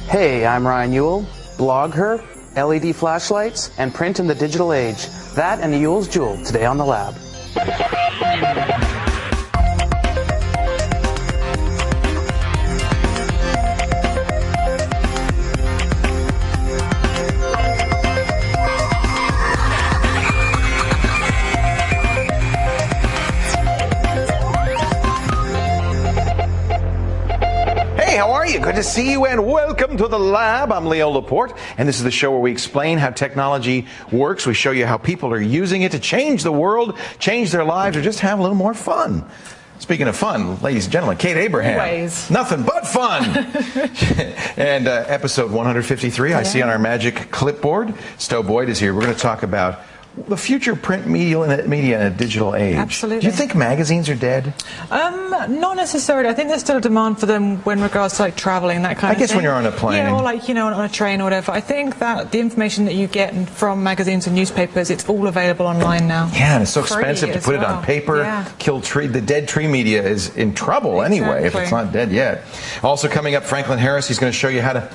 Hey, I'm Ryan Ewell. Blog her, LED flashlights, and print in the digital age. That and the Ewell's Jewel today on the Lab. How are you? Good to see you and welcome to the Lab. I'm Leo Laporte, and this is the show where we explain how technology works. We show you how people are using it to change the world, change their lives, or just have a little more fun. Speaking of fun, ladies and gentlemen, Kate Abraham. Always. Nothing but fun. And episode 153, I see on our magic clipboard. Stowe Boyd is here. We're going to talk about the future print media in a digital age. Absolutely. Do you think magazines are dead? Not necessarily. I think there's still a demand for them when regards to like traveling, that kind of thing. I guess when you're on a plane. Yeah, or like, on a train or whatever. I think that the information that you get from magazines and newspapers, it's all available online now. Yeah, and it's so expensive to put it on paper. Yeah. Kill tree. The dead tree media is in trouble anyway if it's not dead yet. Also coming up, Franklin Harris. He's going to show you how to...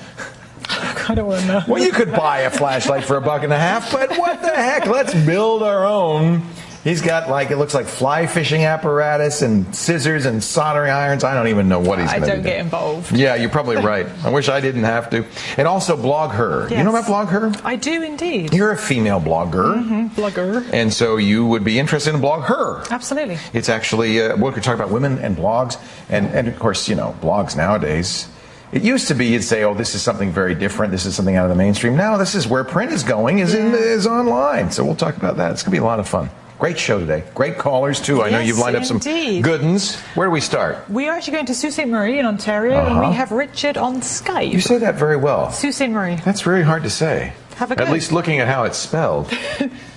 I don't want to know. Well, you could buy a flashlight for $1.50, but what the heck? Let's build our own. He's got, it looks like fly fishing apparatus and scissors and soldering irons. I don't even know what he's going to do. I don't get involved. Yeah, you're probably right. I wish I didn't have to. And also Blog Her. Yes. You know about Blog Her? I do indeed. You're a female blogger. Mm-hmm. Blogger. And so you would be interested in Blog Her. Absolutely. It's actually, we're talking about women and blogs. And of course, blogs nowadays. It used to be you'd say, oh, this is something very different. This is something out of the mainstream. Now this is where print is going, is online. So we'll talk about that. It's going to be a lot of fun. Great show today. Great callers, too. I know you've lined up some good ones. Where do we start? We are actually going to Sault Ste. Marie in Ontario, and we have Richard on Skype. You say that very well. Sault Ste. Marie. That's very hard to say. Have a good. At least looking at how it's spelled.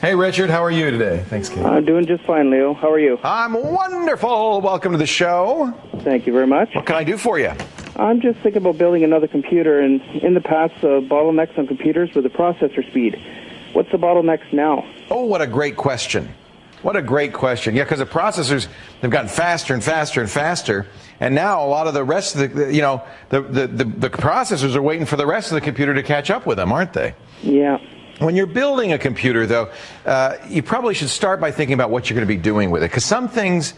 Hey, Richard, how are you today? Thanks, Kate. I'm doing just fine, Leo. How are you? I'm wonderful. Welcome to the show. Thank you very much. What can I do for you? I'm just thinking about building another computer, and in the past, bottlenecks on computers were the processor speed. What's the bottlenecks now? Oh, what a great question. What a great question. Yeah, because the processors, they've gotten faster and faster and faster, and now a lot of the rest of the processors are waiting for the rest of the computer to catch up with them, aren't they? Yeah. When you're building a computer, though, you probably should start by thinking about what you're going to be doing with it, because some things,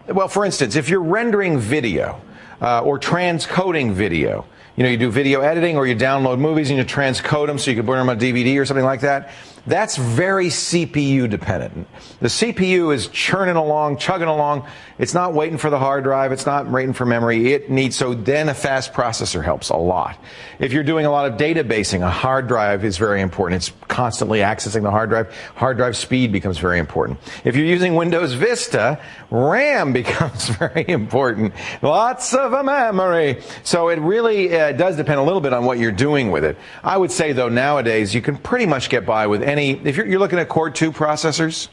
well, for instance, if you're rendering video, or transcoding video. You do video editing or you download movies and you transcode them so you can burn them on DVD or something like that. That's very CPU dependent. The CPU is churning along, chugging along. It's not waiting for the hard drive. It's not waiting for memory. So then a fast processor helps a lot. If you're doing a lot of databasing, a hard drive is very important. It's constantly accessing the hard drive. Hard drive speed becomes very important. If you're using Windows Vista, RAM becomes very important. Lots of memory. So it really does depend a little bit on what you're doing with it. I would say, though, nowadays you can pretty much get by with any, if you're looking at Core 2 processors.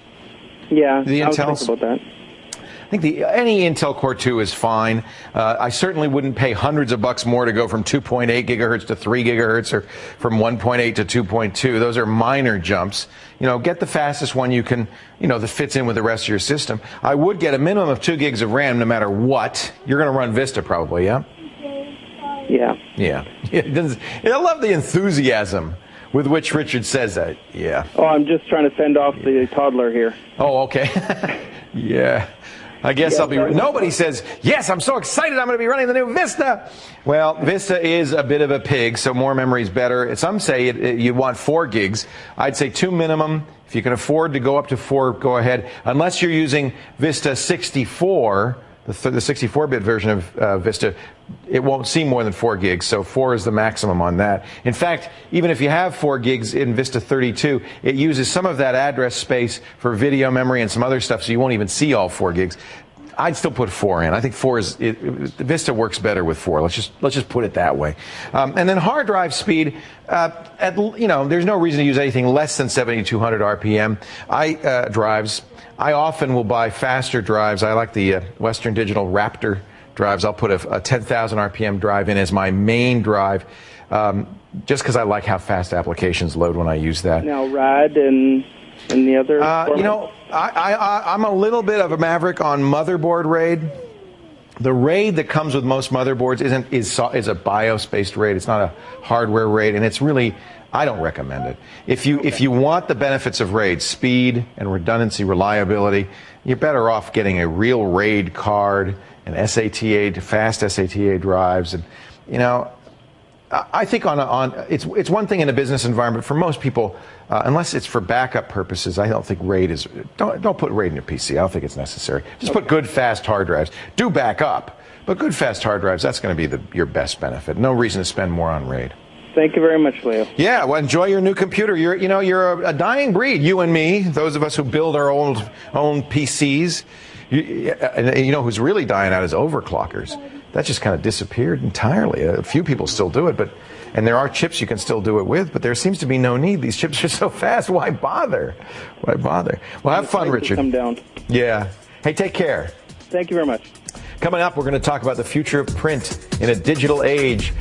Yeah, the I was thinking about that. I think any Intel Core 2 is fine. I certainly wouldn't pay hundreds of bucks more to go from 2.8 gigahertz to 3 gigahertz or from 1.8 to 2.2. Those are minor jumps. Get the fastest one you can, that fits in with the rest of your system. I would get a minimum of 2 gigs of RAM no matter what. You're going to run Vista probably, yeah? Yeah. Yeah. I love the enthusiasm with which Richard says that. Yeah. Oh, I'm just trying to fend off the toddler here. Oh, okay. Yeah. I guess I'll be... Nobody says, yes, I'm so excited I'm going to be running the new Vista. Well, Vista is a bit of a pig, so more memory is better. Some say you want 4 gigs. I'd say 2 minimum. If you can afford to go up to 4, go ahead. Unless you're using Vista 64, the 64-bit version of Vista, it won't seem more than 4 gigs, so 4 is the maximum on that. In fact, even if you have 4 gigs in Vista 32, it uses some of that address space for video memory and some other stuff, so you won't even see all 4 gigs. I'd still put 4 in. I think 4 is Vista works better with 4. Let's just put it that way. And then hard drive speed. There's no reason to use anything less than 7,200 RPM. Drives. I often will buy faster drives. I like the Western Digital Raptor drives. I'll put a 10,000 RPM drive in as my main drive, just because I like how fast applications load when I use that. Now, RAD and the other. I'm a little bit of a maverick on motherboard RAID. The RAID that comes with most motherboards is a BIOS-based RAID. It's not a hardware RAID, and it's really, I don't recommend it. If you want the benefits of RAID, speed and redundancy, reliability, you're better off getting a real RAID card and SATA, fast SATA drives, and I think it's one thing in a business environment for most people, unless it's for backup purposes. I don't think RAID is. Don't put RAID in your PC. I don't think it's necessary. Just put good fast hard drives. Do backup, but good fast hard drives. That's going to be your best benefit. No reason to spend more on RAID. Thank you very much, Leo. Yeah, well, enjoy your new computer. You're a dying breed. You and me, those of us who build our own PCs. Who's really dying out is overclockers. That just kind of disappeared entirely. A few people still do it, and there are chips you can still do it with, but there seems to be no need. These chips are so fast. Why bother? Why bother? Well, have fun, Richard. Come down. Yeah. Hey, take care. Thank you very much. Coming up, we're going to talk about the future of print in a digital age.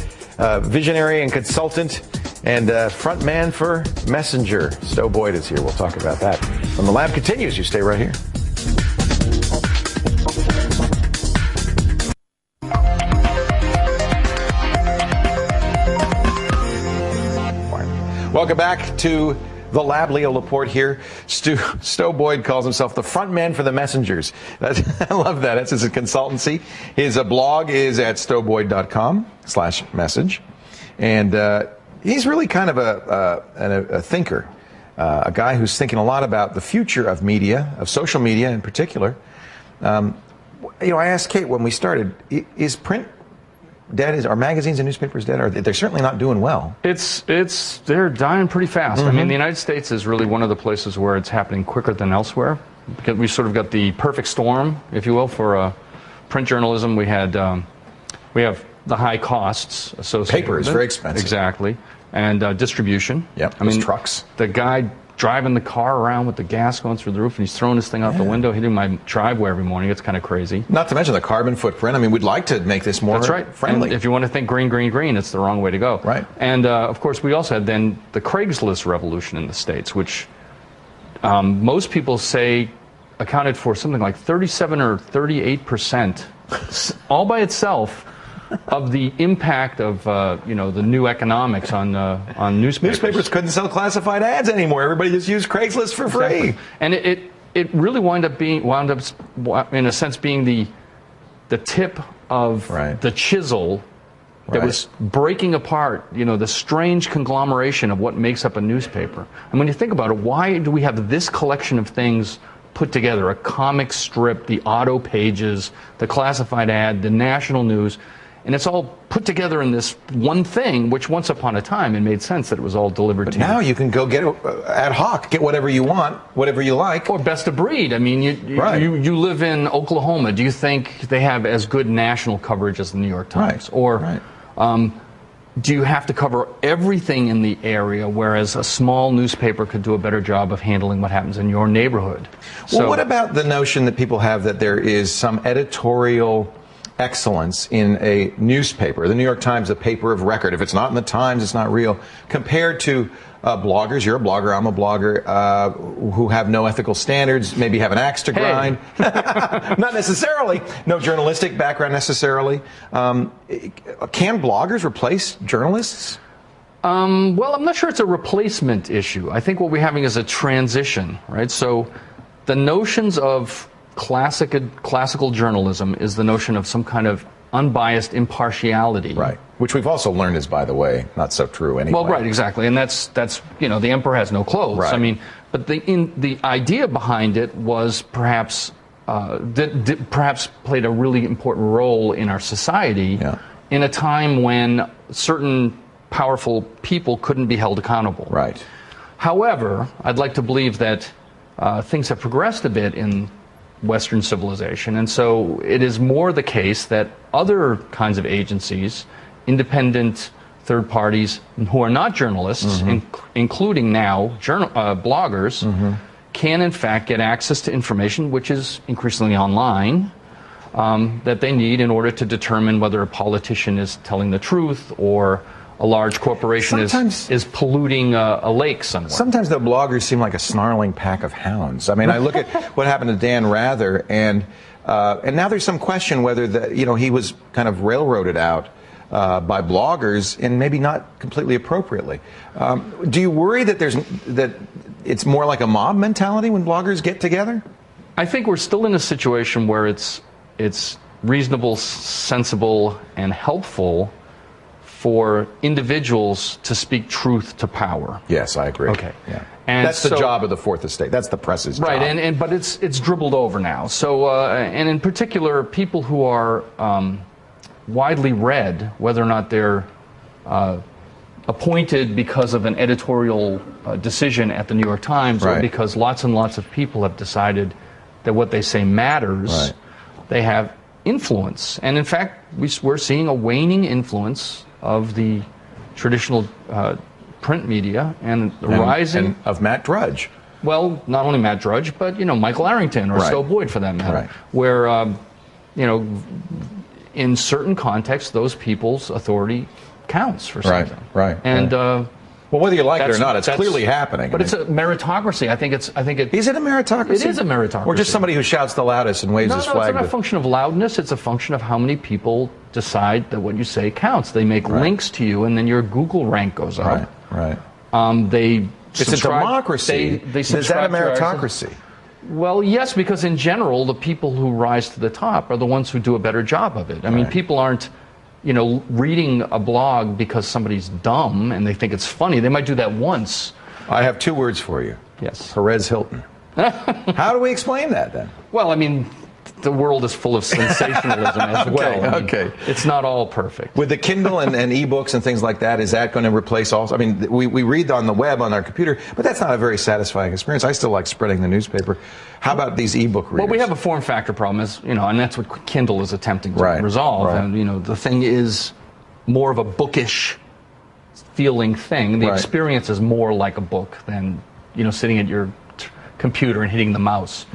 Visionary and consultant and front man for Messenger, Stowe Boyd is here. We'll talk about that. When the lab continues, you stay right here. Welcome back to the lab. Leo Laporte here. Stowe Boyd calls himself the front man for the messengers. I love that. That's his consultancy. His blog is at stoweboyd.com/message. And he's really kind of a thinker, a guy who's thinking a lot about the future of media, of social media in particular. I asked Kate when we started, is print dead? Are magazines and newspapers dead? They're certainly not doing well. They're dying pretty fast. I mean, the United States is really one of the places where it's happening quicker than elsewhere. Because we sort of got the perfect storm, if you will, for print journalism. We have the high costs associated. Paper is very expensive. Exactly, and distribution. Yep. I mean, trucks. The guy driving the car around with the gas going through the roof, and he's throwing this thing out the window, hitting my driveway every morning. It's kind of crazy. Not to mention the carbon footprint. I mean, we'd like to make this more friendly. And if you want to think green, green, green, it's the wrong way to go. Right. And, of course, we also had then the Craigslist revolution in the States, which most people say accounted for something like 37 or 38%, all by itself, of the impact of the new economics on newspapers. Newspapers couldn't sell classified ads anymore. Everybody just used Craigslist for free. And it really wound up in a sense being the tip of the chisel that was breaking apart the strange conglomeration of what makes up a newspaper. And when you think about it, why do we have this collection of things put together? A comic strip, the auto pages, the classified ad, the national news. And it's all put together in this one thing, which once upon a time it made sense that it was all delivered to you. But now you can go get it ad hoc, get whatever you want, whatever you like. Or best of breed. I mean, you live in Oklahoma. Do you think they have as good national coverage as the New York Times? Or do you have to cover everything in the area, whereas a small newspaper could do a better job of handling what happens in your neighborhood? Well, what about the notion that people have that there is some editorial excellence in a newspaper, the New York Times, a paper of record? If it's not in the Times, it's not real, compared to bloggers. You're a blogger, I'm a blogger, who have no ethical standards, maybe have an axe to grind. Not necessarily. No journalistic background necessarily. Can bloggers replace journalists? Well, I'm not sure it's a replacement issue. I think what we're having is a transition, right? So the notions of classical journalism is the notion of some kind of unbiased impartiality. Right. Which we've also learned is, by the way, not so true anyway. Well, right, exactly. And that's the emperor has no clothes. Right. I mean, but the idea behind it was perhaps perhaps played a really important role in our society in a time when certain powerful people couldn't be held accountable. Right. However, I'd like to believe that things have progressed a bit in Western civilization, and so it is more the case that other kinds of agencies, independent third parties who are not journalists, including now bloggers, can in fact get access to information which is increasingly online that they need in order to determine whether a politician is telling the truth or a large corporation is polluting a lake somewhere. Sometimes the bloggers seem like a snarling pack of hounds. I mean, I look at what happened to Dan Rather, and And now there's some question whether he was kind of railroaded out by bloggers, and maybe not completely appropriately. Do you worry that it's more like a mob mentality when bloggers get together? I think we're still in a situation where it's reasonable, sensible, and helpful for individuals to speak truth to power. Yes, I agree. Okay. Yeah. And that's the job of the Fourth Estate. That's the press's job. Right, but it's dribbled over now. So, and in particular, people who are widely read, whether or not they're appointed because of an editorial decision at the New York Times, or because lots and lots of people have decided that what they say matters, they have influence. And in fact, we're seeing a waning influence of the traditional print media and the rising of Matt Drudge. Well, not only Matt Drudge, but Michael Arrington or Stowe Boyd, for that matter, where in certain contexts those people's authority counts for something. And well, whether you like it or not, it's clearly happening. But it's a meritocracy. Is it a meritocracy? It is a meritocracy. Or just somebody who shouts the loudest and waves his flag? No, it's not a function of loudness. It's a function of how many people decide that what you say counts. They make links to you, and then your Google rank goes up. It's a democracy. Is that a meritocracy? Well, yes, because in general, the people who rise to the top are the ones who do a better job of it. I mean, people aren't reading a blog because somebody's dumb and they think it's funny. They might do that once. I have two words for you. Yes. Perez Hilton. How do we explain that, then? Well, I mean, the world is full of sensationalism as well. Okay. It's not all perfect. With the Kindle and e-books and things like that, is that going to replace also? I mean, we read on the web on our computer, but that's not a very satisfying experience. I still like spreading the newspaper. How about these e-book readers? Well, we have a form factor problem, and that's what Kindle is attempting to resolve. And, the thing is more of a bookish feeling thing. The experience is more like a book than, sitting at your computer and hitting the mouse.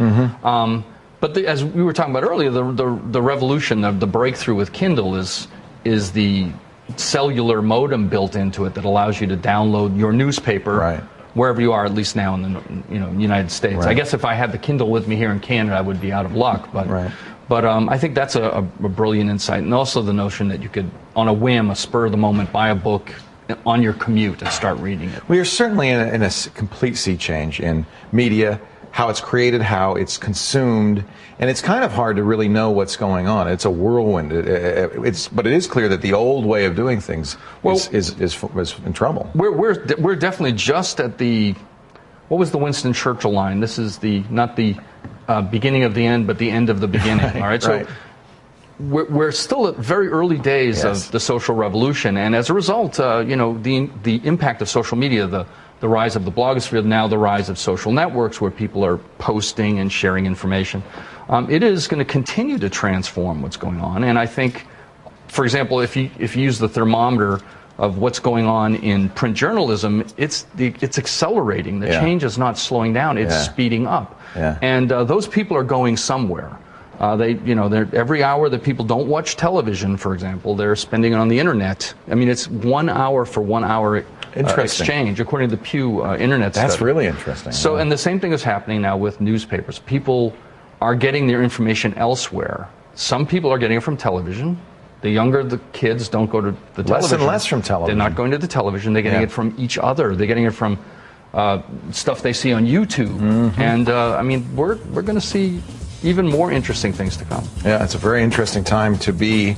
But as we were talking about earlier, the revolution, the breakthrough with Kindle is the cellular modem built into it that allows you to download your newspaper wherever you are, at least now in the United States. I guess if I had the Kindle with me here in Canada, I would be out of luck. But I think that's a brilliant insight, and also the notion that you could, on a whim, a spur of the moment, buy a book on your commute and start reading it. We are certainly in a complete sea change in media. How it's created, how it's consumed, and it's kind of hard to really know what's going on. It's a whirlwind. But it is clear that the old way of doing things is in trouble. We're definitely just at the, what was the Winston Churchill line? This is not the beginning of the end, but the end of the beginning. All right, so we're still at very early days of the social revolution, and as a result, the impact of social media, the rise of the blogosphere, now the rise of social networks where people are posting and sharing information. It is going to continue to transform what's going on. And I think, for example, if you use the thermometer of what's going on in print journalism, it's accelerating. The change is not slowing down; it's speeding up. And those people are going somewhere. Every hour that people don't watch television, for example, they're spending it on the internet. I mean, it's 1 hour for 1 hour exchange, according to the Pew Internet Study. That's really interesting. So, and the same thing is happening now with newspapers. People are getting their information elsewhere. Some people are getting it from television. The younger the kids don't go to the television. Less and less from television. They're not going to the television. They're getting it from each other. They're getting it from stuff they see on YouTube. And, I mean, we're going to see even more interesting things to come. Yeah, it's a very interesting time to be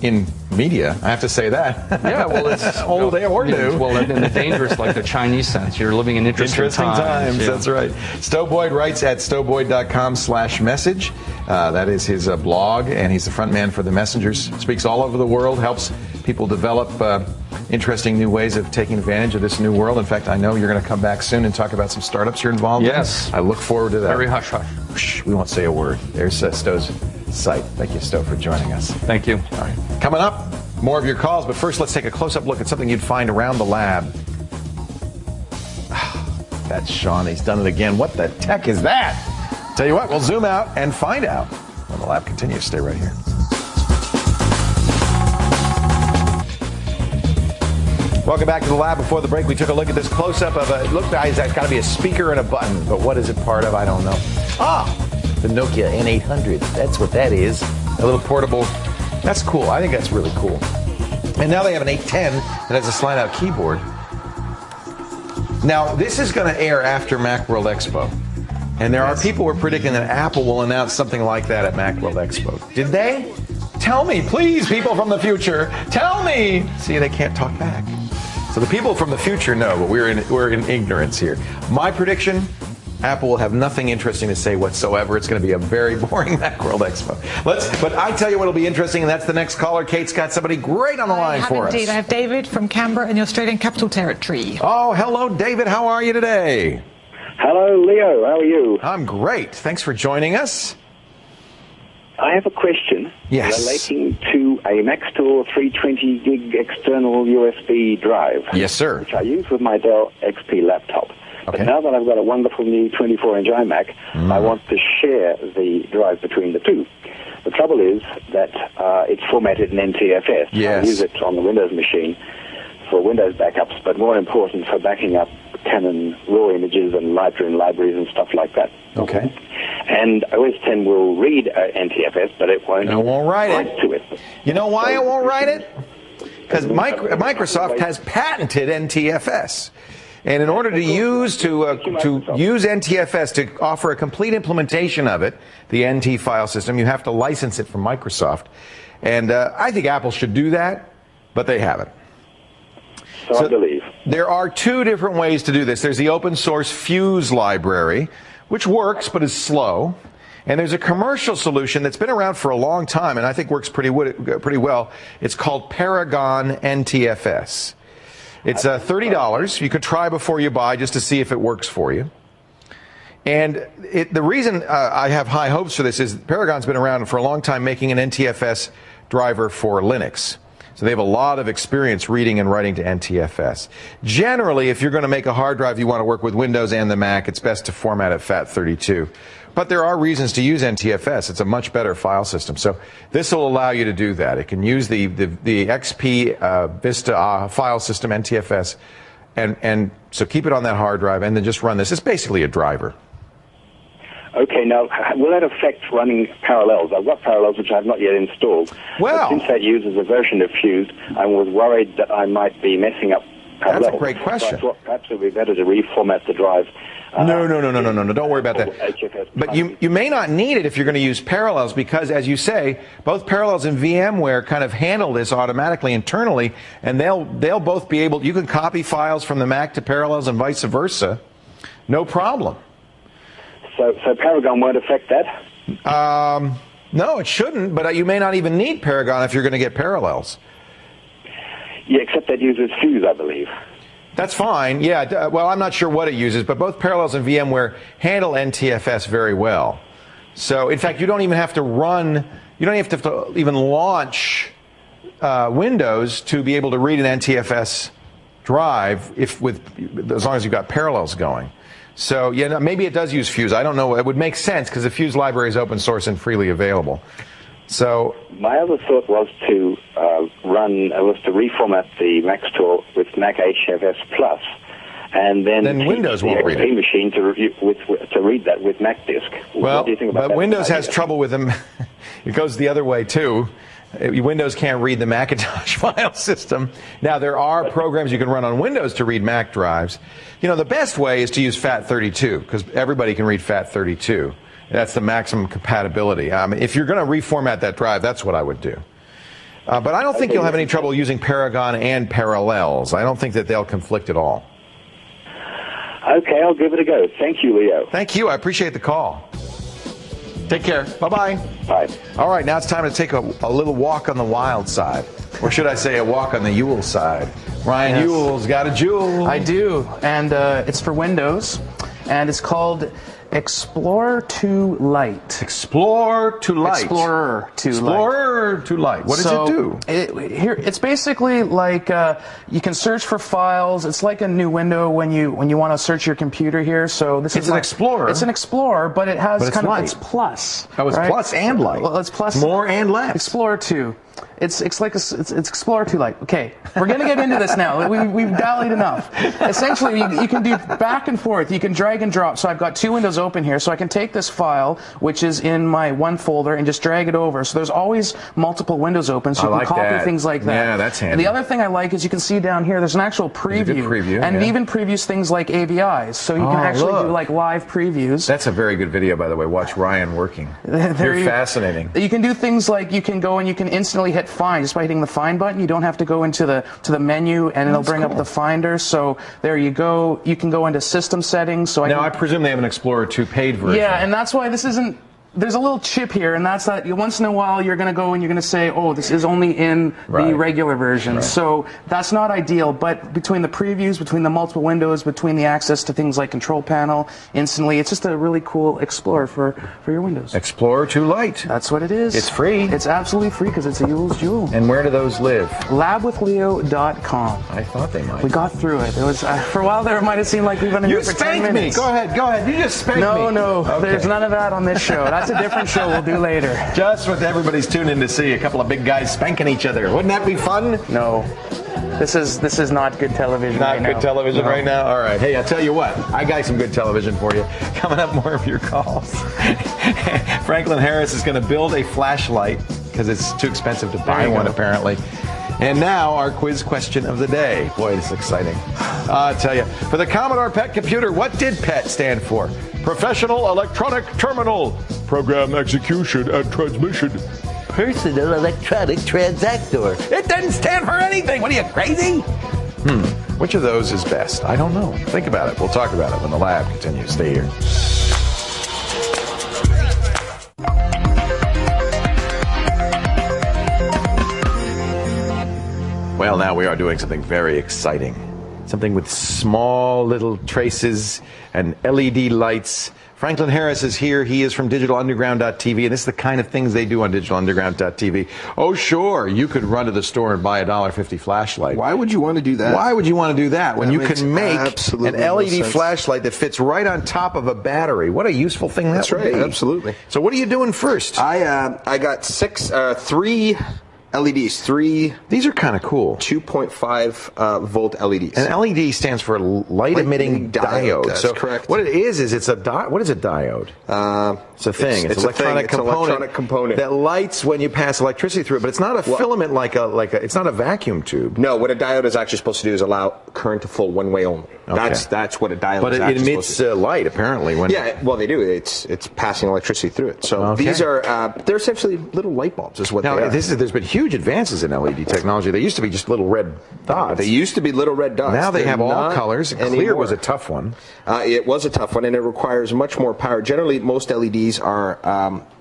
in media. I have to say that. Yeah, well, it's old or new. Well, in the dangerous, like the Chinese sense, you're living in interesting times. Yeah. That's right. Stowe Boyd writes at stowboyd.com/message. That is his blog, and he's the front man for the Messengers. Speaks all over the world, helps people develop interesting new ways of taking advantage of this new world. In fact, I know you're going to come back soon and talk about some startups you're involved in. Yes. I look forward to that. Very hush hush. Shh, we won't say a word. There's Stowe's site. Thank you, Stowe, for joining us. Thank you. All right. Coming up, more of your calls, but first let's take a close-up look at something you'd find around the lab. That's Sean. He's done it again. What the heck is that? Tell you what, we'll zoom out and find out when the lab continues. Stay right here. Welcome back to the lab. Before the break, we took a look at this close-up of a, look, guys, that's got to be a speaker and a button, but what is it part of? I don't know. The Nokia N800. That's what that is. A little portable. That's cool. I think that's really cool. And now they have an 810 that has a slide-out keyboard. Now, this is going to air after Macworld Expo. And there are people who are predicting that Apple will announce something like that at Macworld Expo. Did they? Tell me, please, people from the future. Tell me. See, they can't talk back. So the people from the future know, but we're in ignorance here. My prediction, Apple will have nothing interesting to say whatsoever. It's going to be a very boring Macworld Expo. But I tell you what will be interesting, and that's the next caller. Kate's got somebody great on the line for us. Indeed. I have David from Canberra in the Australian Capital Territory. Oh, hello, David. How are you today? Hello, Leo. How are you? I'm great. Thanks for joining us. I have a question relating to a Maxtor 320 gig external USB drive. Yes, sir. Which I use with my Dell XP laptop. Okay. But now that I've got a wonderful new 24-inch iMac, I want to share the drive between the two. The trouble is that it's formatted in NTFS. Yes. I use it on the Windows machine for Windows backups, but more important for backing up Canon RAW images and libraries and stuff like that. Okay. And OS X will read NTFS, but it won't write to it. You know why it won't write it? Because Microsoft has patented NTFS. And in order to use NTFS to offer a complete implementation of it, the NT file system, you have to license it from Microsoft. And I think Apple should do that, but they haven't. So I believe. There are two different ways to do this. There's the open source Fuse library, which works but is slow. And there's a commercial solution that's been around for a long time and I think works pretty well. It's called Paragon NTFS. It's $30. You could try before you buy just to see if it works for you. And the reason I have high hopes for this is Paragon's been around for a long time making an NTFS driver for Linux. So they have a lot of experience reading and writing to NTFS. Generally, if you're going to make a hard drive you want to work with Windows and the Mac, it's best to format it FAT32. But there are reasons to use NTFS. It's a much better file system. So this will allow you to do that. It can use the XP Vista file system, NTFS, and so keep it on that hard drive and then just run this. It's basically a driver. Okay, now, will that affect running Parallels? I've got Parallels, which I have not yet installed. Well, but since that uses a version of Fuse, I was worried that I might be messing up Parallels. That's a great question. So I thought perhaps it would be better to reformat the drive. No. Don't worry about that. But you may not need it if you're going to use Parallels because, as you say, both Parallels and VMware kind of handle this automatically internally, and they'll both be able. You can copy files from the Mac to Parallels and vice versa, no problem. So Paragon won't affect that? No, it shouldn't. But you may not even need Paragon if you're going to get Parallels. Yeah, except that uses Fuse, I believe. That's fine. Yeah. Well, I'm not sure what it uses, but both Parallels and VMware handle NTFS very well. So, in fact, you don't even have to run. You don't have to even launch Windows to be able to read an NTFS drive as long as you've got Parallels going. So, yeah, maybe it does use Fuse. I don't know. It would make sense because the Fuse library is open source and freely available. So my other thought was to reformat the Maxtor with Mac HFS Plus, and then Windows won't read it. Machine to read that with Mac Disk. Well, what do you think about but that Windows idea? has trouble with them. It goes the other way too. Windows can't read the Macintosh file system. Now, there are programs you can run on Windows to read Mac drives. You know, the best way is to use FAT32 because everybody can read FAT32. That's the maximum compatibility. If you're going to reformat that drive, that's what I would do. But I don't think you'll have any trouble using Paragon and Parallels. I don't think that they'll conflict at all. Okay, I'll give it a go. Thank you, Leo. Thank you. I appreciate the call. Take care. Bye-bye. Bye. All right, now it's time to take a little walk on the wild side. Or should I say a walk on the Yule side? Ryan Yule's got a jewel. I do, and it's for Windows, and it's called Explorer to Light. Explorer to Light. Explorer to Light. Explorer to Light. What does it do? It's basically like you can search for files. It's like a new window when you want to search your computer here. So this is an Explorer. It's an Explorer, but it has it's kind light. of it's plus. Oh, it's right? plus and light. Well, it's plus. More and less. Explorer 2. It's like it's Explorer 2 Lite. Okay, we're going to get into this now. We've dallied enough. Essentially, you can do back and forth. You can drag and drop. So I've got two windows open here. So I can take this file, which is in my one folder, and just drag it over. So there's always multiple windows open, so you can copy things like that. Yeah, that's handy. The other thing I like is you can see down here, there's an actual preview. And it even previews things like AVIs. So you can actually do like live previews. That's a very good video, by the way. Watch Ryan working. You're fascinating. You can do things like you can go and you can instantly hit find just by hitting the find button. You don't have to go into the menu, and it'll bring up the finder. So there you go. You can go into system settings. So I presume they have an Explorer 2 paid version. Yeah, and that's why this isn't. There's a little chip here, and that's that once in a while you're going to go and you're going to say, oh, this is only in the regular version. So that's not ideal, but between the previews, between the multiple windows, between the access to things like control panel, instantly, it's just a really cool Explorer for your Windows. Explorer 2 Lite. That's what it is. It's free. It's absolutely free because it's a Yule's Jewel. And where do those live? Labwithleo.com. I thought they might. We got through it. It was for a while there, it might have seemed like we've been in here for 10 minutes. Go ahead. You just spanked me. No. Okay. There's none of that on this show. That's a different show we'll do later. Just what everybody's tuned in to see, a couple of big guys spanking each other. Wouldn't that be fun? No. This is not good television right now. Not good television right now? All right. Hey, I'll tell you what. I got some good television for you. Coming up, more of your calls. Franklin Harris is going to build a flashlight because it's too expensive to buy one, apparently. And now, our quiz question of the day. Boy, this is exciting. I'll tell you. For the Commodore PET computer, what did PET stand for? Professional Electronic Terminal. Program Execution and Transmission. Personal Electronic Transactor. It doesn't stand for anything. What are you, crazy? Which of those is best? I don't know. Think about it. We'll talk about it when the lab continues. Stay here. Well, now we are doing something very exciting. Something with small little traces and LED lights. Franklin Harris is here. He is from DigitalUnderground.tv, and this is the kind of things they do on DigitalUnderground.tv. Oh, sure, you could run to the store and buy a $1.50 flashlight. Why would you want to do that? Why would you want to do that when you can make an LED flashlight that fits right on top of a battery? What a useful thing that would be. That's right, absolutely. So what are you doing first? I got three LEDs, These are kind of cool. 2.5 volt LEDs. And LED stands for light emitting diode. That's correct. What it is it's a what is a diode? It's a thing. It's an electronic component that lights when you pass electricity through it. But it's not a filament like a. It's not a vacuum tube. No, what a diode is actually supposed to do is allow current to flow one way only. Okay. That's what a diode but is. But it emits light apparently. Well, they do. It's passing electricity through it. So these are they're essentially little light bulbs. Is what they are. There's been huge advances in LED technology. They used to be just little red dots. They used to be little red dots. Now they have all colors. Clear was a tough one. It was a tough one, and it requires much more power. Generally, most LEDs are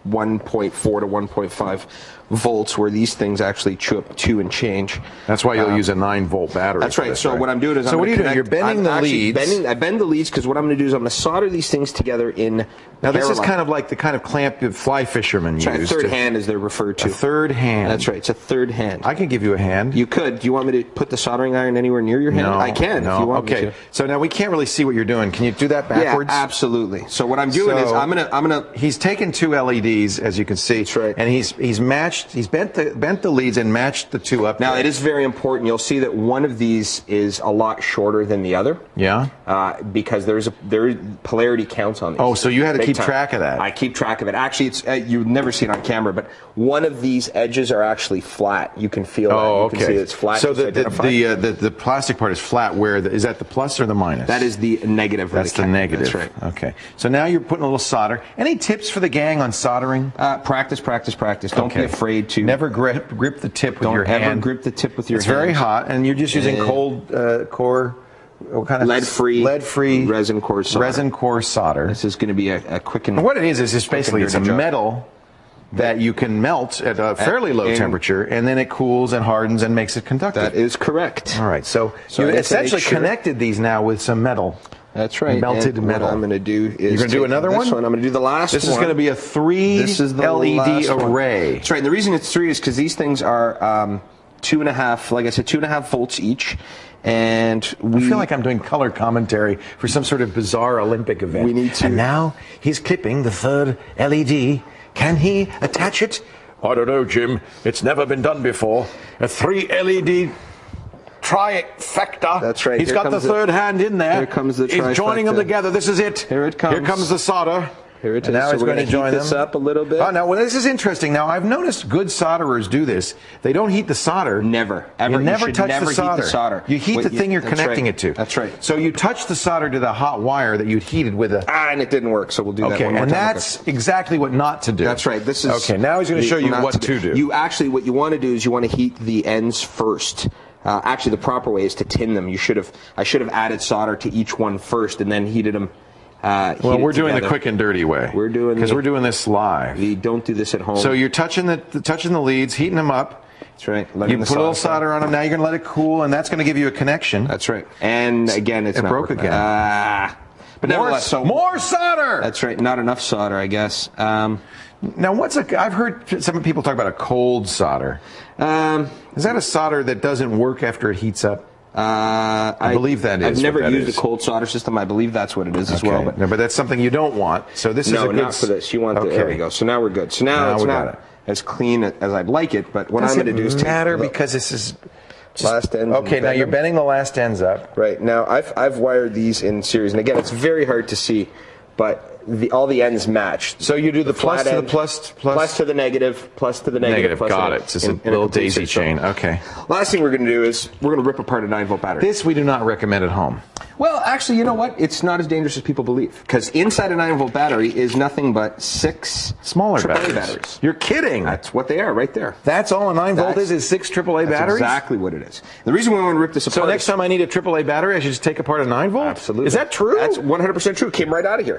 1.4 to 1.5 volts, where these things actually chew up 2 and change. That's why you'll use a 9-volt battery. That's right. So what I'm doing is what are you doing? You're bending the leads. I bend the leads because what I'm going to do is I'm going to solder these things together in. Now this is kind of like the kind of clamp that fly fishermen use. A third hand, as they're referred to. A third hand. That's right. It's a third hand. I can give you a hand. You could. Do you want me to put the soldering iron anywhere near your hand? No, I can. No. If you want me to. So now we can't really see what you're doing. Can you do that backwards? Yeah, absolutely. So what I'm doing is I'm gonna. He's taken 2 LEDs, as you can see. That's right. And he's bent the leads and matched the 2 up. Now it is very important. You'll see that one of these is a lot shorter than the other. Yeah. Because polarity counts on these. Oh, so you had to keep track of that. I keep track of it. Actually, it's you'd never see it on camera, but one of these edges are actually flat. You can feel that. Oh, okay. You can see it's flat. So the plastic part is flat. Is that the plus or the minus? That is the negative. That's the negative. That's right. Okay. So now you're putting a little solder. Any tips for the gang on soldering? Practice. Don't be afraid to. Never grip the tip with your hand. Don't ever grip the tip with your hand. It's very hot, and you're just using cold core. What kind of lead-free resin core solder. This is going to be a quick and what it is just basically it's a metal that you can melt at a fairly low temperature, and then it cools and hardens and makes it conductive. That is correct. All right, so you essentially connected these now with some metal. That's right. Melted metal. What I'm going to do is you're going to do another one? I'm going to do the last one. This is going to be a 3 LED array. That's right. And the reason it's 3 is because these things are 2.5, like I said, 2.5 volts each. And I feel like I'm doing color commentary for some sort of bizarre Olympic event. We need to. And now he's clipping the 3rd LED. Can he attach it I don't know, Jim. It's never been done before. A 3 LED trifecta. That's right. He's Here got the comes third hand in there. Here comes the He's joining them trifecta. together. This is it. Here it comes. Here comes the solder. Here it is. And now So he's we're going to gonna join heat this them. up a little bit. Oh, now, well, this is interesting. Now, I've noticed good solderers do this. They don't heat the solder. Never. Ever. You You never should touch never the heat solder. the solder. You heat What the thing you're that's connecting right. it to. That's right. So you touch the solder to the hot wire that you'd heated with a... And it didn't work, so we'll do that Okay, one more and time. that's exactly what not to do. That's right. This is okay. Now he's going to show you not what to do. You actually, what you want to do is you want to heat the ends first. Actually, the proper way is to tin them. I should have added solder to each one first and then heated them. Well, we're doing the quick and dirty way. We're doing because we're doing this live. We don't do this at home. So you're touching the leads, heating them up. That's right. You put a little solder on them. Now you're going to let it cool, and that's going to give you a connection. That's right. And again, it's it not broke working. again. But nevertheless, more solder. That's right. Not enough solder, I guess. Now, I've heard some people talk about a cold solder. Is that a solder that doesn't work after it heats up? I believe that is. I've never what that used is. a cold solder system. I believe that's what it is as well. But no, but that's something you don't want. So this is a good. No, not for this. You want the. There we go. So now we're good. So now it's not as clean as I'd like it. But what I'm going to do is matter because this is last ends. Okay, now you're bending the last ends up. Right now, I've wired these in series, and again, it's very hard to see, but all the ends match. So you do the plus to the plus to the negative, plus to the negative. Plus Got to it. It's just a little daisy chain. Okay. Last thing we're going to do is we're going to rip apart a 9-volt battery. This we do not recommend at home. Well, actually, you know what? It's not as dangerous as people believe. Because inside a 9-volt battery is nothing but 6 smaller AAA batteries. You're kidding. That's what they are right there. That's all a 9-volt is 6 AAA batteries? That's exactly what it is. The reason we want to rip this apart. So next time I need a AAA battery, I should just take apart a 9-volt? Absolutely. Is that true? That's 100% true. Came right out of here.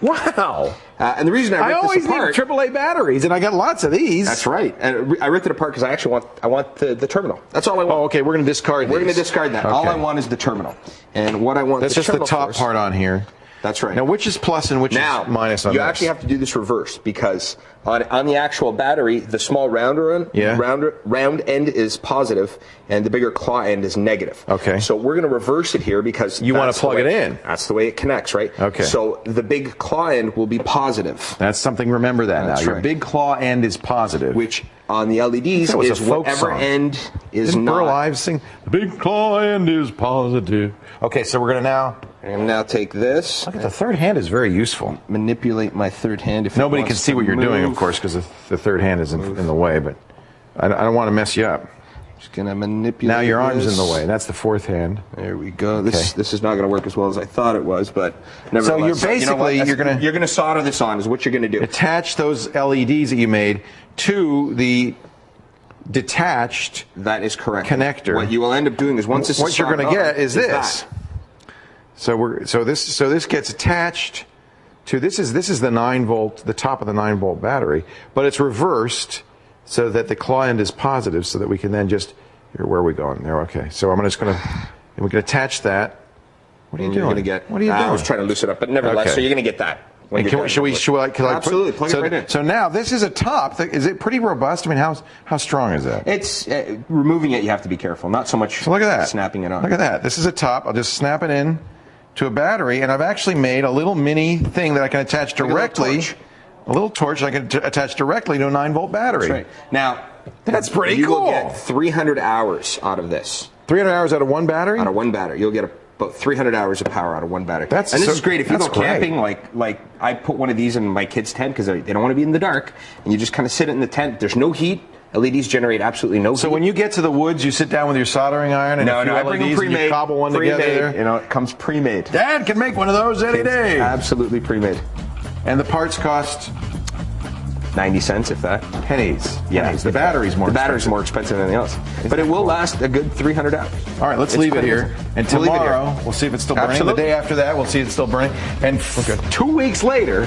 Wow. And the reason I ripped this apart, need AAA batteries, and I got lots of these. That's right. And I ripped it apart because I actually want the terminal. That's all I want. Oh, okay. We're going to discard these. We're going to discard that. Okay. All I want is the terminal. And what I want. That's just the top part on here. That's right. Now, which is plus and which is minus on this? You actually have to do this reverse because on the actual battery, the small round end is positive and the bigger claw end is negative. Okay. So we're going to reverse it here because you want to plug it in. That's the way it connects, right? Okay. So the big claw end will be positive. That's something. Remember that That's now. Your right. big claw end is positive. Which on the LEDs is whatever end is Didn't not. Burl Ives sing, the big claw end is positive. Okay, so we're going to now take this. Look at the third hand is very useful. Manipulate my third hand. If nobody can see what you're doing, of course, because the third hand is in the way. But I don't want to mess you up. Just gonna manipulate. Now your arm's this. in the way. That's the fourth hand. There we go. This is not going to work as well as I thought it was, but nevertheless. So you're basically you're gonna solder this on. Is what you're going to do. Attach those LEDs that you made to the detached. That is correct. Connector. What you will end up doing is once this is what you're going to get is this. That. So this gets attached to this is the 9-volt, the top of the 9-volt battery, but it's reversed so that the claw end is positive, so that we can then just where are we going there? Okay, so we can attach that. What are you doing? What are you doing? I was trying to loosen it up, but nevertheless, okay. So you're going to get that. Absolutely, plug it right in. So now this is a top. Is it pretty robust? I mean, how strong is that? It's removing it. You have to be careful. Not so much. So look at that. Snapping it on. Look at that. This is a top. I'll just snap it in to a battery, and I've actually made a little mini thing that I can attach directly. A little torch I can attach directly to a 9-volt battery. That's right. Now, that's pretty cool. You will get 300 hours out of this. 300 hours out of one battery? Out of one battery. You'll get about 300 hours of power out of one battery. This is great if you go camping. Like I put one of these in my kids' tent because they don't want to be in the dark, and you just kind of sit in the tent. There's no heat. LEDs generate absolutely no heat. So when you get to the woods, you sit down with your soldering iron and a few I bring them LEDs pre-made, and you cobble one together there? You know, it comes pre-made. Dad can make one of those any day. Absolutely pre-made. And the parts cost 90 cents, if that. Pennies. Yeah, pennies. The battery's more expensive than anything else. But it will last a good 300 hours. All right, let's leave it here. And tomorrow, we'll see if it's still burning. Absolutely. The day after that, we'll see if it's still burning. And 2 weeks later,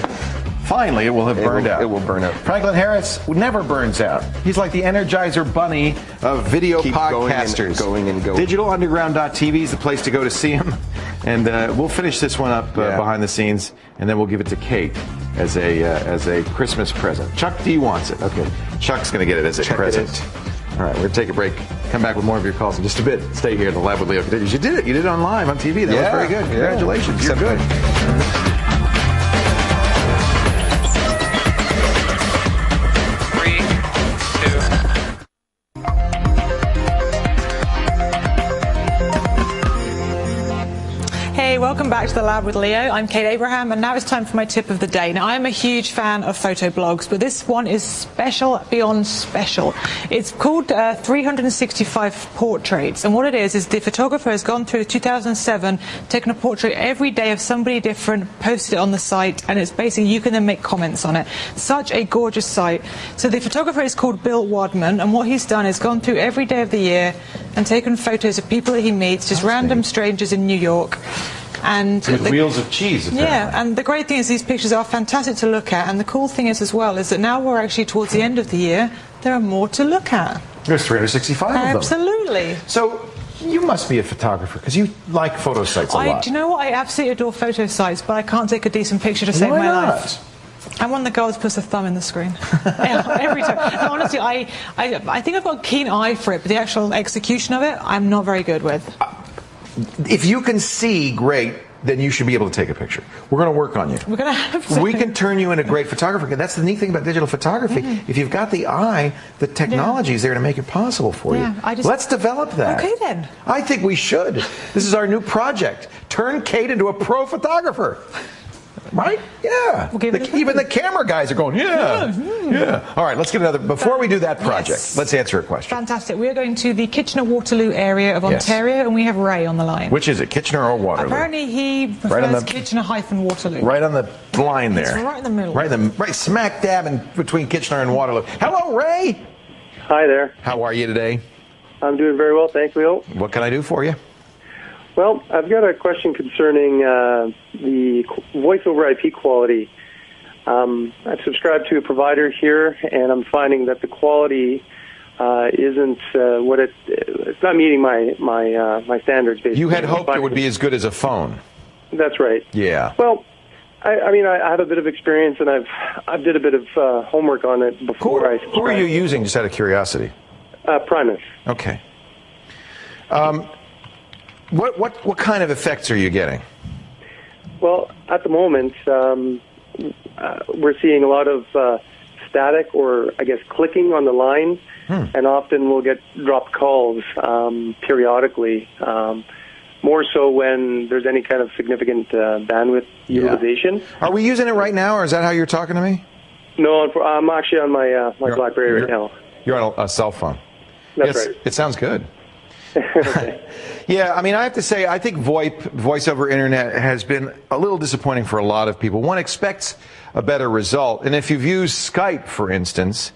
finally, it will have burned out. It will burn out. Franklin Harris never burns out. He's like the Energizer Bunny of video podcasters. Going and going. DigitalUnderground.tv is the place to go to see him. And we'll finish this one up behind the scenes, and then we'll give it to Kate as a Christmas present. Chuck D wants it. Okay, Chuck's going to get it as a present. All right, we're going to take a break. Come back with more of your calls in just a bit. Stay here in the Lab with Leo. You did it. You did it on live on TV. That was very good. Congratulations. You're good. welcome back to the Lab with Leo. I'm Kate Abraham, and now it's time for my tip of the day. Now, I'm a huge fan of photo blogs, but this one is special beyond special. It's called 365 Portraits, and what it is the photographer has gone through 2007, taken a portrait every day of somebody different, posted it on the site, and it's basically you can then make comments on it. Such a gorgeous site. So the photographer is called Bill Wadman, and what he's done is gone through every day of the year and taken photos of people that he meets, just random strangers in New York. And with wheels of cheese, apparently. Yeah, and the great thing is these pictures are fantastic to look at, and the cool thing is as well is that now we're actually towards the end of the year, there are more to look at. There's 365 of them. Absolutely. So you must be a photographer because you like photo sites a lot. Do you know what? I absolutely adore photo sites, but I can't take a decent picture to save Why my not? life. I'm one of the girls who puts a thumb in the screen. Every time. No, honestly, I think I've got a keen eye for it, but the actual execution of it, I'm not very good with. If you can see great, then you should be able to take a picture. We're going to work on you. We're going to have to. We can turn you into a great photographer. And that's the neat thing about digital photography. If you've got the eye, the technology is there to make it possible for you. Let's develop that. Okay, then. I think we should. This is our new project. Turn Kate into a pro photographer. Right? Yeah. Even the camera guys are going, yeah. All right, let's get another. Before we do that project, let's answer a question. Fantastic. We are going to the Kitchener-Waterloo area of Ontario, and we have Ray on the line. Which is it, Kitchener or Waterloo? Apparently he prefers Kitchener-Waterloo. Right on the line there. It's right in the middle. Right smack dab in between Kitchener and Waterloo. Hello, Ray. Hi there. How are you today? I'm doing very well, thanks, Leo. What can I do for you? Well, I've got a question concerning the voice over IP quality. I've subscribed to a provider here, and I'm finding that the quality isn't it's not meeting my standards. Basically, you had hoped it would be as good as a phone. That's right. Yeah. Well, I mean, I have a bit of experience, and I've did a bit of homework on it before I subscribed. Who are you using, just out of curiosity? Primus. Okay. What kind of effects are you getting? Well, at the moment, we're seeing a lot of static or, I guess, clicking on the line, and often we'll get dropped calls periodically, more so when there's any kind of significant bandwidth utilization. Are we using it right now, or is that how you're talking to me? No, I'm actually on my BlackBerry right now. You're on a cell phone. That's right. It sounds good. Yeah, I mean, I have to say, I think voice over internet has been a little disappointing for a lot of people. One expects a better result. And if you've used Skype, for instance,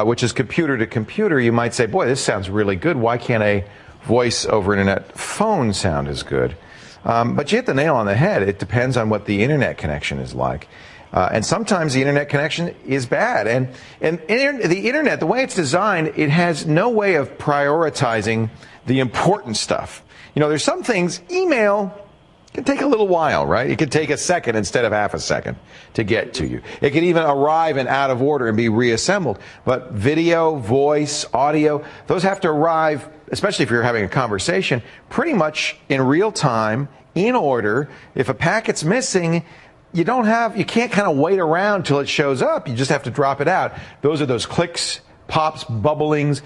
which is computer to computer, you might say, boy, this sounds really good. Why can't a voice over internet phone sound as good? But you hit the nail on the head. It depends on what the internet connection is like. And sometimes the internet connection is bad. And the internet, the way it's designed, it has no way of prioritizing the important stuff. You know, there's some things, email can take a little while, right? It could take a second instead of half a second to get to you. It could even arrive and out of order and be reassembled. But video, voice, audio, those have to arrive, especially if you're having a conversation, pretty much in real time, in order. If a packet's missing, you can't kind of wait around till it shows up. You just have to drop it out. Those are those clicks, pops, bubblings,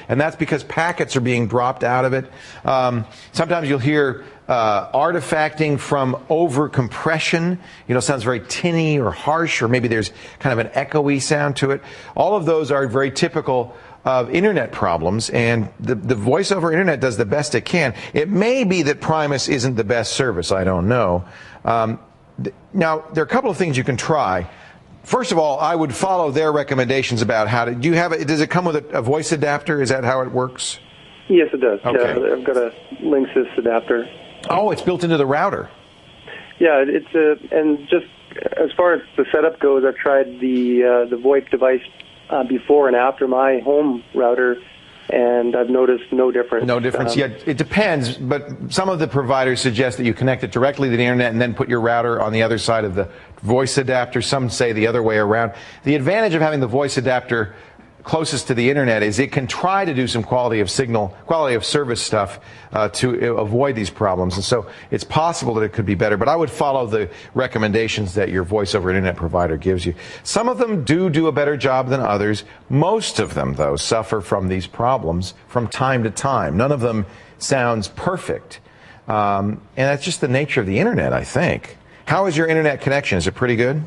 and that's because packets are being dropped out of it. Sometimes you'll hear artifacting from over compression. You know, sounds very tinny or harsh, or maybe there's kind of an echoey sound to it. All of those are very typical of internet problems, and the voice over internet does the best it can. It may be that Primus isn't the best service. I don't know. Now, there are a couple of things you can try. First of all, I would follow their recommendations about how to. Does it come with a voice adapter? Is that how it works? Yes, it does. Okay. Yeah, I've got a Linksys adapter. Oh, it's built into the router. Yeah, and just as far as the setup goes, I've tried the VoIP device before and after my home router, and I've noticed no difference. No difference. Yeah, it depends, but some of the providers suggest that you connect it directly to the internet and then put your router on the other side of the voice adapter. Some say the other way around. The advantage of having the voice adapter closest to the internet is it can try to do some quality of service stuff to avoid these problems. And so it's possible that it could be better, but I would follow the recommendations that your voice over internet provider gives you. Some of them do a better job than others. Most of them, though, suffer from these problems from time to time. None of them sounds perfect. And that's just the nature of the internet, I think. How is your internet connection? Is it pretty good?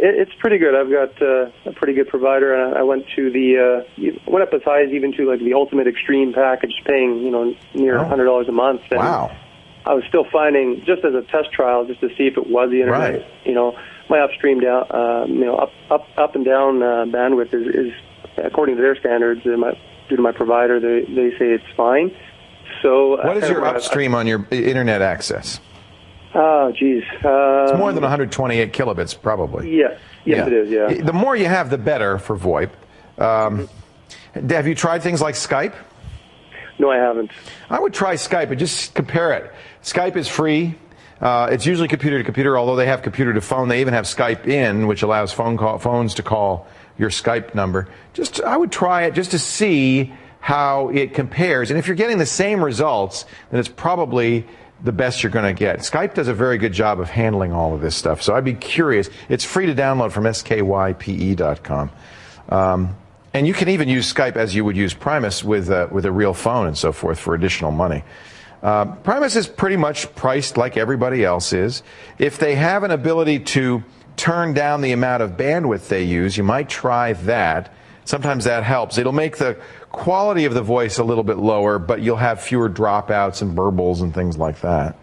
It's pretty good. I've got a pretty good provider, and I went to went up as high as even to like the Ultimate Extreme package, paying near $100 a month. And wow! I was still finding, just as a test trial, just to see if it was the internet. Right. My upstream down, up and down bandwidth is according to their standards. Due to my provider, they say it's fine. So what is your upstream on your internet access? Oh, geez. It's more than 128 kilobits, probably. Yes, it is, yeah. The more you have, the better for VoIP. Have you tried things like Skype? No, I haven't. I would try Skype and just compare it. Skype is free. It's usually computer to computer, although they have computer to phone. They even have Skype in, which allows phones to call your Skype number. I would try it just to see how it compares. And if you're getting the same results, then it's probably the best you're going to get. Skype does a very good job of handling all of this stuff, so I'd be curious. It's free to download from skype.com. And you can even use Skype as you would use Primus with a real phone and so forth for additional money. Primus is pretty much priced like everybody else is. If they have an ability to turn down the amount of bandwidth they use, you might try that. Sometimes that helps. It'll make the quality of the voice a little bit lower, but you'll have fewer dropouts and burbles and things like that.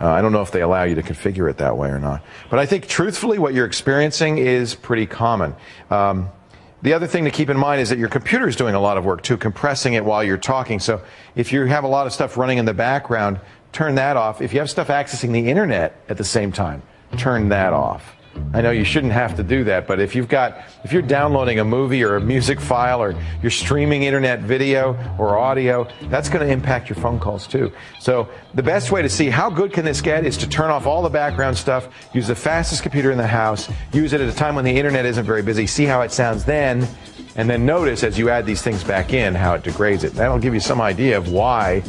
I don't know if they allow you to configure it that way or not. But I think, truthfully, what you're experiencing is pretty common. The other thing to keep in mind is that your computer is doing a lot of work, too, compressing it while you're talking. So if you have a lot of stuff running in the background, turn that off. If you have stuff accessing the internet at the same time, turn that off. I know you shouldn't have to do that, but if you're downloading a movie or a music file, or you're streaming internet video or audio, that's going to impact your phone calls too. So the best way to see how good can this get is to turn off all the background stuff, use the fastest computer in the house, use it at a time when the internet isn't very busy, see how it sounds then, and then notice as you add these things back in how it degrades it. That'll give you some idea of why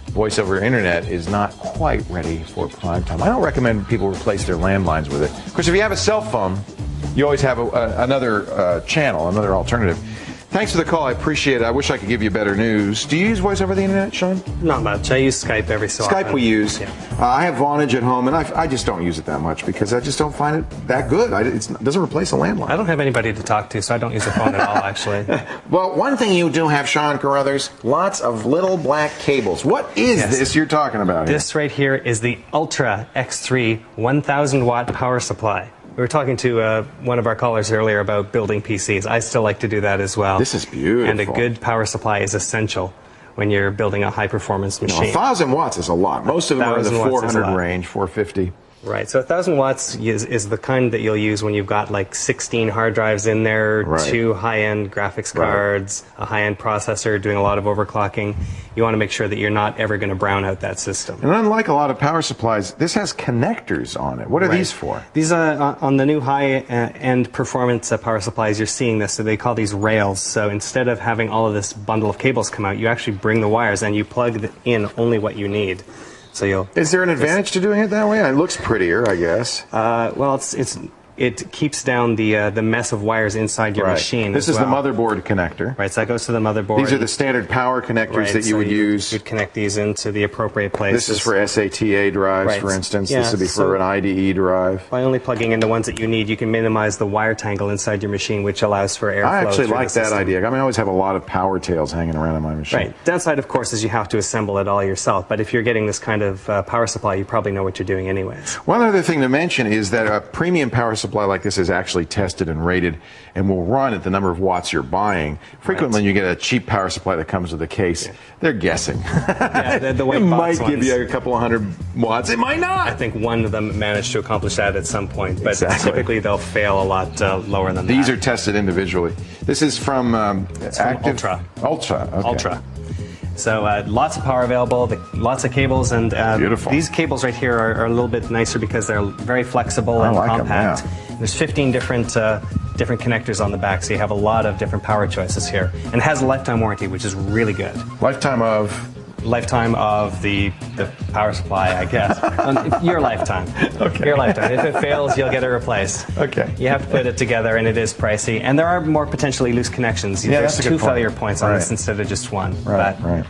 voice over internet is not quite ready for prime time. I don't recommend people replace their landlines with it. Of course, if you have a cell phone, you always have another channel, another alternative. Thanks for the call. I appreciate it. I wish I could give you better news. Do you use voice over the internet, Sean? Not much. I use Skype every so often. Skype we use. Yeah. I have Vonage at home, and I just don't use it that much because I just don't find it that good. It doesn't replace a landline. I don't have anybody to talk to, so I don't use a phone at all, actually. Well, one thing you do have, Sean Carruthers, lots of little black cables. What is this you're talking about here? This right here is the Ultra X3 1,000-watt power supply. We were talking to one of our callers earlier about building PCs. I still like to do that as well. This is beautiful. And a good power supply is essential when you're building a high-performance machine. 1,000 watts is a lot. Most of them are in the 400 range, 450. Right, so 1,000 watts is the kind that you'll use when you've got like 16 hard drives in there, right, 2 high-end graphics cards, a high-end processor doing a lot of overclocking. You want to make sure that you're not ever going to brown out that system. And unlike a lot of power supplies, this has connectors on it. What are these for? These are on the new high-end performance power supplies, you're seeing this, so they call these rails. So instead of having all of this bundle of cables come out, you actually bring the wires and you plug in only what you need. So is there an advantage to doing it that way? It looks prettier, I guess. Well, it keeps down the mess of wires inside your machine. This is the motherboard connector. Right, so that goes to the motherboard. These are the standard power connectors that you would use. You'd connect these into the appropriate places. This is for SATA drives, for instance. This would be for an IDE drive. By only plugging in the ones that you need, you can minimize the wire tangle inside your machine, which allows for airflow. I actually like that idea. I always have a lot of power tails hanging around in my machine. Right. Downside, of course, is you have to assemble it all yourself. But if you're getting this kind of power supply, you probably know what you're doing anyways. One other thing to mention is that a premium power supply like this is actually tested and rated and will run at the number of watts you're buying. Frequently, you get a cheap power supply that comes with a case. They're guessing. Yeah, the it might give you a couple of hundred watts. It might not. I think one of them managed to accomplish that at some point, but typically they'll fail a lot lower than that. These are tested individually. This is from Ultra. Ultra. Okay. Ultra. So lots of power available, lots of cables, and these cables right here are a little bit nicer because they're very flexible and compact. There's 15 different different connectors on the back, so you have a lot of different power choices here. And it has a lifetime warranty, which is really good. Lifetime of? Lifetime of the power supply, I guess. Your lifetime. Okay. Your lifetime. If it fails, you'll get it replaced. Okay. You have to put it together, and it is pricey. And there are more potentially loose connections. Yeah, There's that's a two good point. failure points on this instead of just one. Right, right.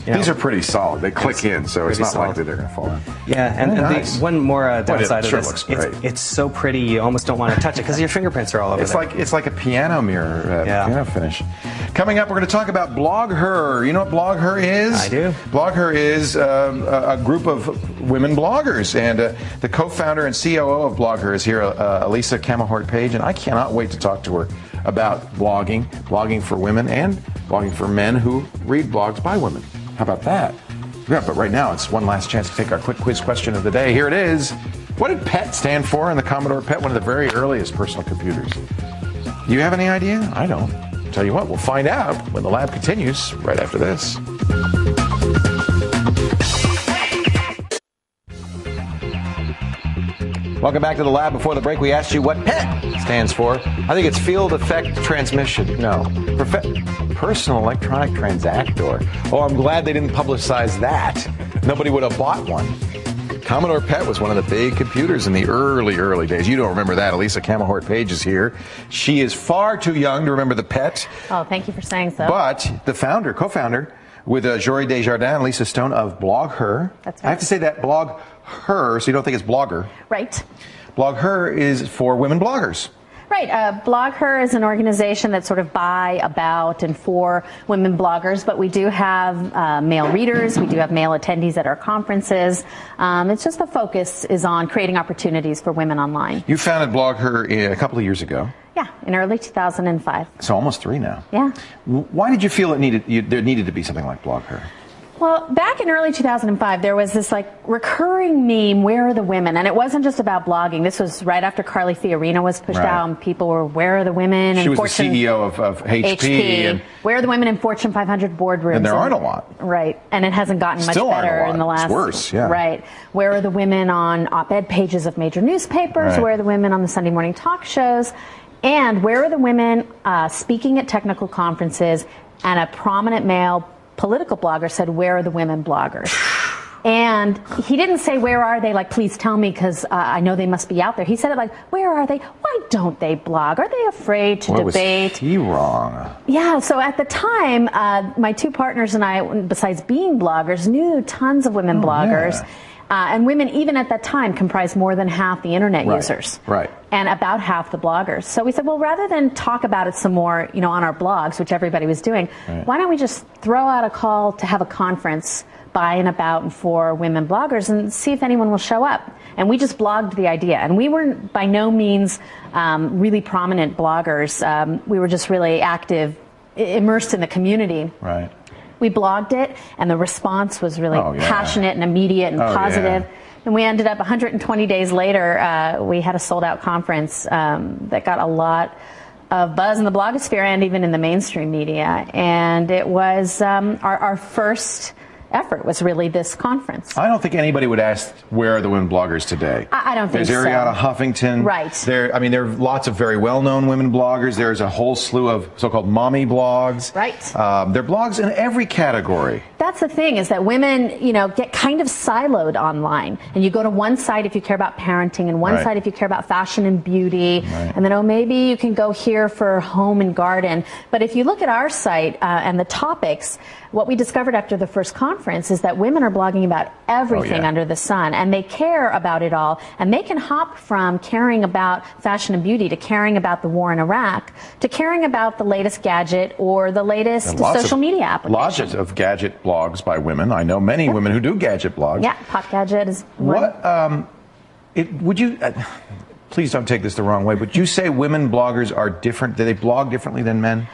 You know, these are pretty solid. They click in, so it's not likely they're going to fall out. Yeah, and nice. one more downside it sure of looks this, great. it's so pretty you almost don't want to touch it because your fingerprints are all over there. It's like a piano mirror, piano finish. Coming up, we're going to talk about BlogHer. You know what BlogHer is? I do. BlogHer is a group of women bloggers, and the co-founder and COO of BlogHer is here, Elisa Camahort-Page, and I cannot wait to talk to her about blogging for women and blogging for men who read blogs by women. How about that? Yeah, but right now it's one last chance to take our quick quiz question of the day. Here it is. What did PET stand for in the Commodore PET, one of the very earliest personal computers? Do you have any idea? I don't. Tell you what, we'll find out when the lab continues right after this. Welcome back to the lab. Before the break, we asked you what PET stands for. I think it's field effect transmission. No, personal electronic transactor. Oh, I'm glad they didn't publicize that. Nobody would have bought one. Commodore PET was one of the big computers in the early days. You don't remember that. Elisa Camahort-Page is here. She is far too young to remember the PET. Oh, thank you for saying so. But the co-founder, with Jory Desjardins and Lisa Stone of BlogHer. That's right. I have to say that BlogHer, so you don't think it's blogger. Right. BlogHer is for women bloggers. Right. BlogHer is an organization that's sort of by, about, and for women bloggers, but we do have male readers. We do have male attendees at our conferences. It's just the focus is on creating opportunities for women online. You founded BlogHer a couple of years ago. Yeah, in early 2005. So almost 3 now. Yeah. Why did you feel there needed to be something like BlogHer? Well, back in early 2005, there was this recurring meme, where are the women? And it wasn't just about blogging. This was right after Carly Fiorina was pushed out, and people were, where are the women? She was the CEO of HP. And where are the women in Fortune 500 boardrooms? And there aren't a lot. Right. And it hasn't gotten much better in the last. It's worse, yeah. Right. Where are the women on op-ed pages of major newspapers? Right. Where are the women on the Sunday morning talk shows? And where are the women speaking at technical conferences? And a prominent male political blogger said, where are the women bloggers? And he didn't say, where are they? Please tell me, because I know they must be out there. He said it where are they? Why don't they blog? Are they afraid to debate? Was he wrong? Yeah, so at the time, my 2 partners and I, besides being bloggers, knew tons of women bloggers. Yeah. And women, even at that time, comprised more than half the internet users. Right. And about half the bloggers. So we said, well, rather than talk about it some more, on our blogs, which everybody was doing, why don't we just throw out a call to have a conference by and about and for women bloggers and see if anyone will show up. And we just blogged the idea. And we were by no means really prominent bloggers. We were just really active, immersed in the community. Right. We blogged it, and the response was really passionate and immediate and positive. Yeah. And we ended up 120 days later, we had a sold-out conference that got a lot of buzz in the blogosphere and even in the mainstream media. And it was our first effort was really this conference. I don't think anybody would ask, where are the women bloggers today? I don't think so. There's Ariana Huffington. Right. There are lots of very well-known women bloggers. There's a whole slew of so-called mommy blogs. Right. There are blogs in every category. That's the thing, is that women, get kind of siloed online. And you go to one site if you care about parenting, and one site if you care about fashion and beauty. Right. And then, maybe you can go here for home and garden. But if you look at our site and the topics, what we discovered after the first conference is that women are blogging about everything under the sun, and they care about it all. And they can hop from caring about fashion and beauty to caring about the war in Iraq to caring about the latest gadget or the latest social media application. Lots of gadget blogs by women. I know many women who do gadget blogs. Yeah, Pop Gadget is one. Would you... please don't take this the wrong way, but you say women bloggers are different. Do they blog differently than men?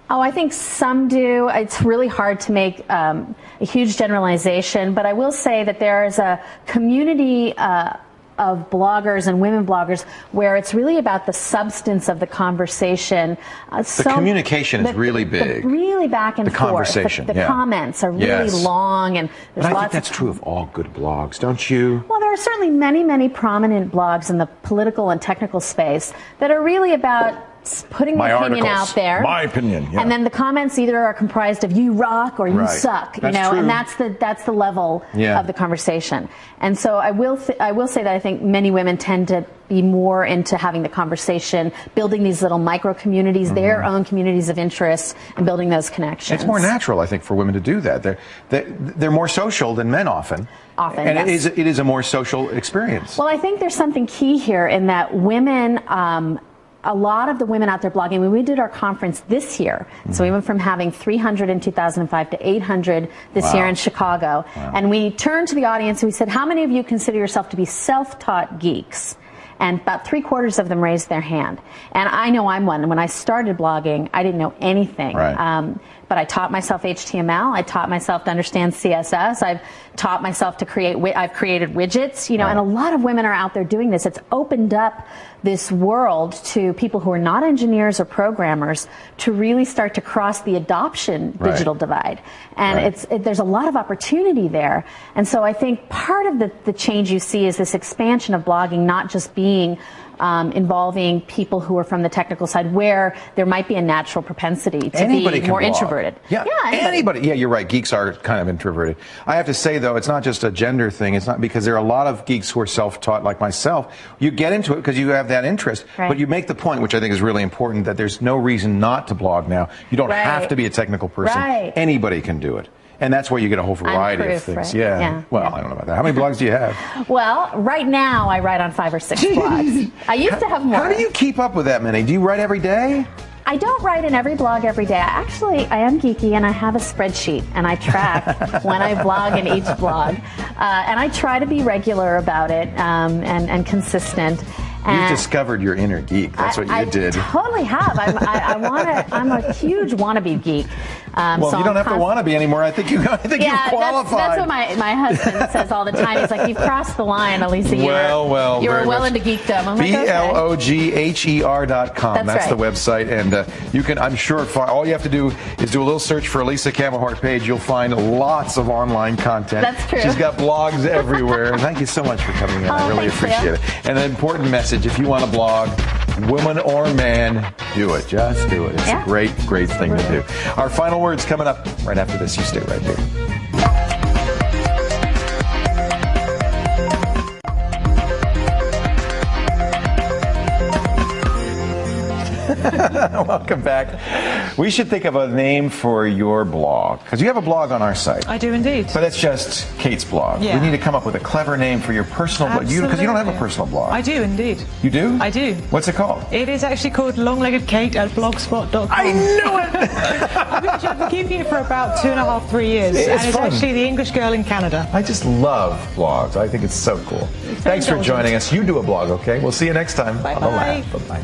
Oh, I think some do. It's really hard to make a huge generalization, but I will say that there is a community of bloggers and women bloggers where it's really about the substance of the conversation. The communication is really big. Really back and forth. The conversation, The comments are really long, and there's I think that's true of all good blogs, don't you? Well, there are certainly many, many prominent blogs in the political and technical space that are really about putting My the opinion articles. out there. My opinion. Yeah. And then the comments either are comprised of you rock or you Right. suck, That's you know, true. and that's the level Yeah. of the conversation. And so I will say that I think many women tend to be more into having the conversation, building these little micro communities, their own communities of interest, and building those connections. It's more natural, I think, for women to do that. They're more social than men often. And yes. it is a more social experience. Well, I think there's something key here in that women, a lot of the women out there blogging, when we did our conference this year, so we went from having 300 in 2005 to 800 this year in Chicago, and we turned to the audience and we said, how many of you consider yourself to be self-taught geeks? And about 3/4 of them raised their hand. And I know I'm one. And when I started blogging, I didn't know anything. Right. But I taught myself HTML. I taught myself to understand CSS. I've taught myself to I've created widgets, you know, and a lot of women are out there doing this. It's opened up this world to people who are not engineers or programmers to really start to cross the adoption digital divide. And there's a lot of opportunity there. And so I think part of the change you see is this expansion of blogging, not just being involving people who are from the technical side, where there might be a natural propensity to Anybody be can more blog. introverted. Yeah, anybody. Yeah, you're right. Geeks are kind of introverted. I have to say, though, it's not just a gender thing. It's not, because there are a lot of geeks who are self-taught, like myself. You get into it because you have that interest, but you make the point, which I think is really important, that there's no reason not to blog now. You don't have to be a technical person. Anybody can do it. And that's where you get a whole variety of things. Right? Yeah. Well, I don't know about that. How many blogs do you have? Well, right now I write on 5 or 6 blogs. I used to have more. How do you keep up with that many? Do you write every day? I don't write in every blog every day. I am geeky, and I have a spreadsheet, and I track when I blog in each blog. And I try to be regular about it and consistent. You've discovered your inner geek. That's what you did. I totally have. I'm a huge wannabe geek. Well, so you don't have to want to be anymore. I think you've qualified. That's what my husband says all the time. He's like, you've crossed the line, Elisa. You were well into geekdom. I'm like, BLOGHER.com. That's the website, and you can. I'm sure all you have to do is do a little search for Elisa Camelhart page. You'll find lots of online content. That's true. She's got blogs everywhere. Thank you so much for coming in. I really appreciate it. And an important message: if you want to blog, woman or man, do it. Just do it. It's a great thing to do. Our final words coming up right after this. You stay right here. Welcome back. We should think of a name for your blog, because you have a blog on our site. I do indeed. But it's just Kate's blog. Yeah. We need to come up with a clever name for your personal blog, because you don't have a personal blog. I do indeed. You do? I do. What's it called? It is actually called longleggedkate@blogspot.com. I knew it! I've been keeping it for about 2.5, 3 years. And it's fun. actually the English girl in Canada. I just love blogs. I think it's so cool. Thanks for joining us. You do a blog, okay? We'll see you next time on The Lab. Bye-bye.